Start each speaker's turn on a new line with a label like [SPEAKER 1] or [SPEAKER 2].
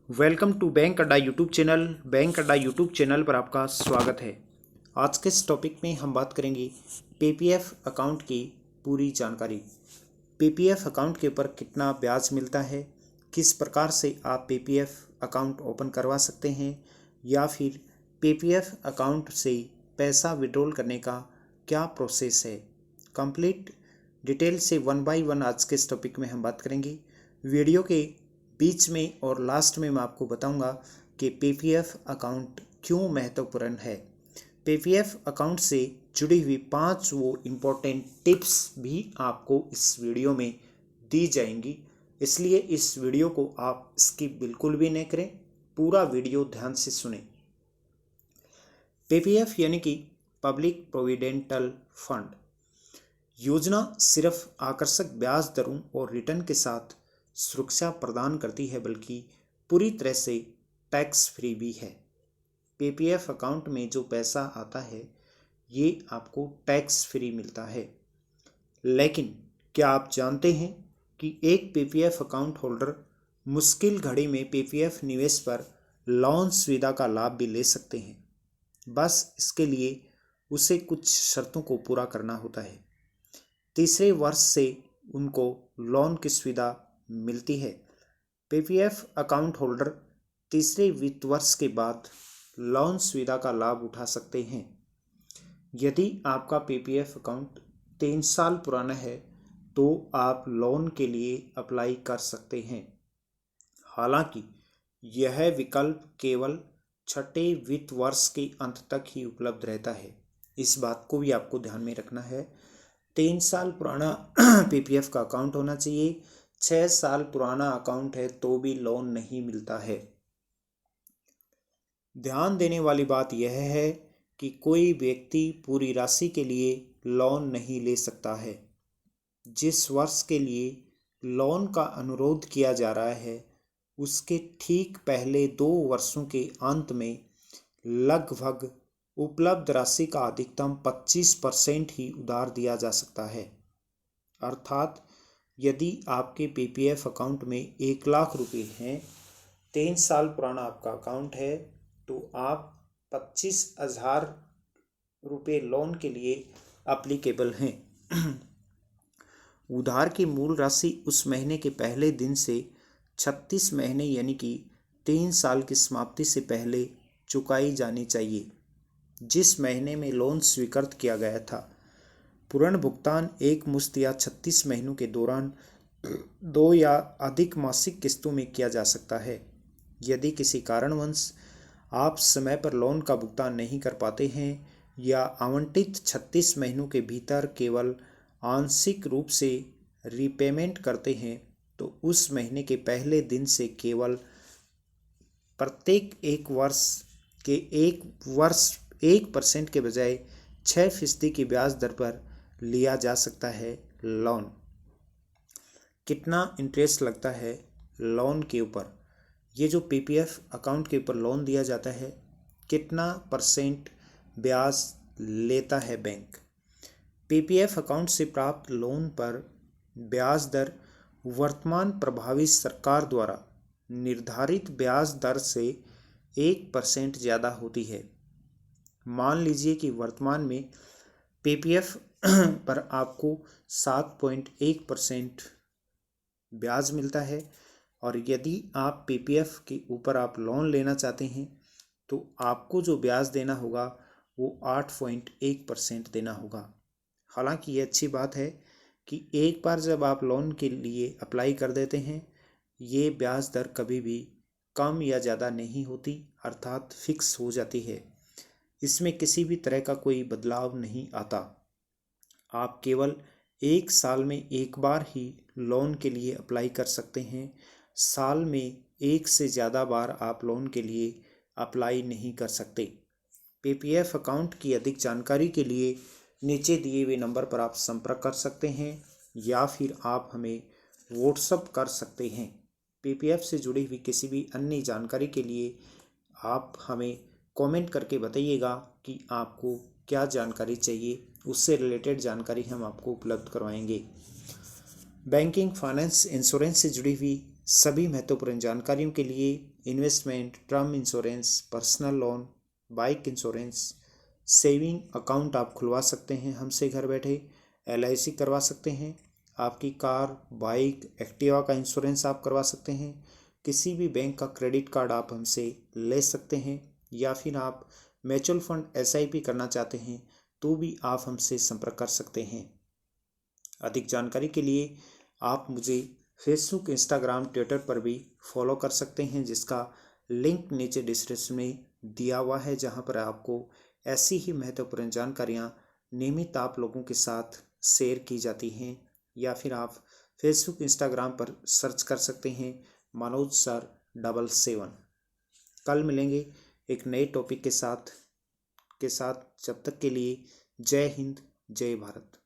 [SPEAKER 1] Welcome to bank अड्डा YouTube channel. Bank अड्डा YouTube channel पर आपका स्वागत है। आज के इस टॉपिक में हम बात करेंगे पीपीएफ अकाउंट की पूरी जानकारी। पीपीएफ अकाउंट के ऊपर कितना ब्याज मिलता है, किस प्रकार से आप पीपीएफ अकाउंट ओपन करवा सकते हैं, या फिर पीपीएफ अकाउंट से पैसा विड्रॉल करने का क्या प्रोसेस है, कंप्लीट डिटेल से वन बाय वन आज के इस टॉपिक में हम बात करेंगे। वीडियो के बीच में और लास्ट में मैं आपको बताऊंगा कि पीपीएफ अकाउंट क्यों महत्वपूर्ण है। पीपीएफ अकाउंट से जुड़ी हुई 5 वो इम्पोर्टेंट टिप्स भी आपको इस वीडियो में दी जाएंगी, इसलिए इस वीडियो को आप स्किप बिल्कुल भी नहीं करें, पूरा वीडियो ध्यान से सुनें। पीपीएफ यानी कि पब्लिक प्रोविडेंटल फंड योजना सिर्फ आकर्षक ब्याज दरों और रिटर्न के साथ सुरक्षा प्रदान करती है, बल्कि पूरी तरह से टैक्स फ्री भी है। पीपीएफ अकाउंट में जो पैसा आता है ये आपको टैक्स फ्री मिलता है। लेकिन क्या आप जानते हैं कि एक पीपीएफ अकाउंट होल्डर मुश्किल घड़ी में पीपीएफ निवेश पर लोन सुविधा का लाभ भी ले सकते हैं। बस इसके लिए उसे कुछ शर्तों को पूरा करना होता है। तीसरे वर्ष से उनको लोन की सुविधा मिलती है। पीपीएफ अकाउंट होल्डर तीसरे वित्त वर्ष के बाद लोन सुविधा का लाभ उठा सकते हैं। यदि आपका पीपीएफ अकाउंट 3 साल पुराना है तो आप लोन के लिए अप्लाई कर सकते हैं। हालांकि यह विकल्प केवल छठे वित्त वर्ष के अंत तक ही उपलब्ध रहता है। इस बात को भी आपको ध्यान में रखना है। 3 साल पुराना पीपीएफ का अकाउंट होना चाहिए। 6 साल पुराना अकाउंट है तो भी लोन नहीं मिलता है। ध्यान देने वाली बात यह है कि कोई व्यक्ति पूरी राशि के लिए लोन नहीं ले सकता है। जिस वर्ष के लिए लोन का अनुरोध किया जा रहा है उसके ठीक पहले 2 वर्षों के अंत में लगभग उपलब्ध राशि का अधिकतम 25% ही उधार दिया जा सकता है। अर्थात यदि आपके पीपीएफ अकाउंट में 1 लाख रुपए हैं, 3 साल पुराना आपका अकाउंट है, तो आप 25,000 रुपये लोन के लिए एप्लीकेबल हैं। उधार की मूल राशि उस महीने के पहले दिन से 36 महीने यानी कि 3 साल की समाप्ति से पहले चुकाई जानी चाहिए, जिस महीने में लोन स्वीकृत किया गया था। पूर्ण भुगतान एक मुश्त या 36 महीनों के दौरान 2 या अधिक मासिक किस्तों में किया जा सकता है। यदि किसी कारणवश आप समय पर लोन का भुगतान नहीं कर पाते हैं या आवंटित 36 महीनों के भीतर केवल आंशिक रूप से रीपेमेंट करते हैं, तो उस महीने के पहले दिन से केवल प्रत्येक 1 वर्ष के 1% के बजाय 6% की ब्याज दर पर लिया जा सकता है लोन। कितना इंटरेस्ट लगता है लोन के ऊपर? ये जो पीपीएफ अकाउंट के ऊपर लोन दिया जाता है, कितना % ब्याज लेता है बैंक? पीपीएफ अकाउंट से प्राप्त लोन पर ब्याज दर वर्तमान प्रभावी सरकार द्वारा निर्धारित ब्याज दर से 1% ज़्यादा होती है। मान लीजिए कि वर्तमान में पीपीएफ पर आपको 7.1% ब्याज मिलता है, और यदि आप पीपीएफ के ऊपर आप लोन लेना चाहते हैं तो आपको जो ब्याज देना होगा वो 8.1% देना होगा। हालांकि ये अच्छी बात है कि एक बार जब आप लोन के लिए अप्लाई कर देते हैं, ये ब्याज दर कभी भी कम या ज़्यादा नहीं होती, अर्थात फिक्स हो जाती है। इसमें किसी भी तरह का कोई बदलाव नहीं आता। आप केवल 1 साल में एक बार ही लोन के लिए अप्लाई कर सकते हैं। साल में 1 से ज़्यादा बार आप लोन के लिए अप्लाई नहीं कर सकते। पीपीएफ अकाउंट की अधिक जानकारी के लिए नीचे दिए हुए नंबर पर आप संपर्क कर सकते हैं या फिर आप हमें व्हाट्सएप कर सकते हैं। पीपीएफ से जुड़ी हुई किसी भी अन्य जानकारी के लिए आप हमें कमेंट करके बताइएगा कि आपको क्या जानकारी चाहिए, उससे रिलेटेड जानकारी हम आपको उपलब्ध करवाएंगे। बैंकिंग, फाइनेंस, इंश्योरेंस से जुड़ी हुई सभी महत्वपूर्ण जानकारियों के लिए investment, term insurance, personal loan, bike insurance, saving account आप खुलवा सकते हैं हमसे घर बैठे। LIC करवा सकते हैं। आपकी कार, बाइक, एक्टिवा का इंश्योरेंस आप करवा सकते हैं। किसी भी बैंक का क्रेडिट कार्ड आप हमसे ले सकते हैं, या फिर आप म्यूचुअल फंड SIP करना चाहते हैं तो भी आप हमसे संपर्क कर सकते हैं। अधिक जानकारी के लिए आप मुझे फेसबुक, इंस्टाग्राम, ट्विटर पर भी फॉलो कर सकते हैं, जिसका लिंक नीचे डिस्क्रिप्शन में दिया हुआ है, जहां पर आपको ऐसी ही महत्वपूर्ण जानकारियां नियमित आप लोगों के साथ शेयर की जाती हैं। या फिर आप फेसबुक, इंस्टाग्राम पर सर्च कर सकते हैं मनोज सर 77। कल मिलेंगे एक नए टॉपिक के साथ। जब तक के लिए जय हिंद, जय भारत।